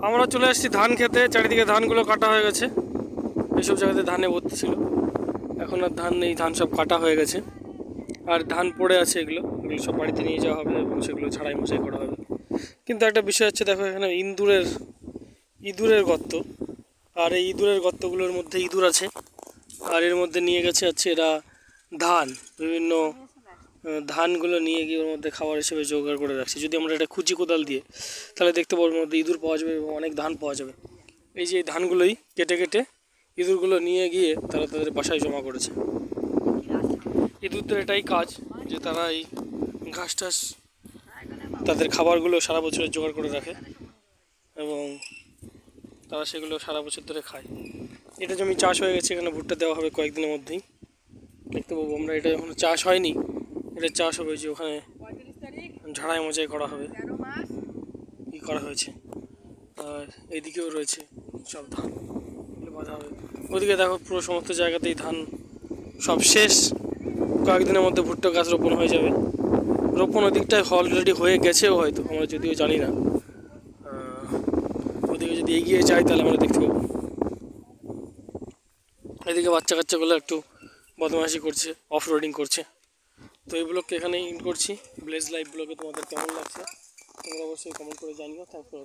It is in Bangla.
আমরা চলে আসছি ধান খেতে। চারিদিকে ধানগুলো কাটা হয়ে গেছে। এইসব জায়গাতে ধানে ভর্তি ছিল, এখন আর ধান নেই, ধান সব কাটা হয়ে গেছে। আর ধান পড়ে আছে, এগুলো সব বাড়িতে নিয়ে যাওয়া হবে এবং সেগুলো ছাড়াই মশাই করা হবে। কিন্তু একটা বিষয় হচ্ছে, দেখো এখানে ইঁদুরের গর্ত, আর এই ইঁদুরের গর্তগুলোর মধ্যে ইঁদুর আছে। আর এর মধ্যে নিয়ে গেছে হচ্ছে এরা বিভিন্ন ধানগুলো নিয়ে গিয়ে ওর মধ্যে খাবার হিসেবে জোগাড় করে রাখছে। যদি আমরা এটা কুচি কোদাল দিয়ে, তাহলে দেখতে পাবো ওর মধ্যে ইঁদুর পাওয়া যাবে এবং অনেক ধান পাওয়া যাবে। এই যে এই ধানগুলোই কেটে কেটে ইঁদুরগুলো নিয়ে গিয়ে তারা তাদের বাসায় জমা করেছে। ইঁদুরদের এটাই কাজ যে তারা এই ঘাস টাস, তাদের খাবারগুলো সারা বছরের জোগাড় করে রাখে এবং তারা সেগুলো সারা বছর ধরে খায়। এটা জমি চাষ হয়ে গেছে, এখানে ভুট্টা দেওয়া হবে কয়েকদিনের মধ্যেই, দেখতে পাবো আমরা। এটা এখনো চাষ হয়নি, এটা চাষ হবে, যে ওখানে ঝাড়াই মোজাই করা হবে, ই করা হয়েছে। আর এইদিকেও রয়েছে সব ধান বাঁধা হবে। ওদিকে দেখো পুরো সমস্ত জায়গাতেই ধান সব শেষ। কয়েকদিনের মধ্যে ভুট্টা গাছ রোপণ হয়ে যাবে। রোপণ ওদিকটায় অলরেডি হয়ে গেছেও হয়তো, আমরা যদিও জানি না। ওদিকে যদি এগিয়ে যাই তাহলে আমরা দেখতে পাবো। এদিকে বাচ্চা কাচ্চাগুলো একটু বদমাইশি করছে, অফ রোডিং করছে। তো এই ব্লগকে এখানে ইন করছি। ব্লেজ লাইভ ব্লগে তোমাদের কেমন লাগছে তোমরা অবশ্যই কমেন্ট করে জানিও। Thank you.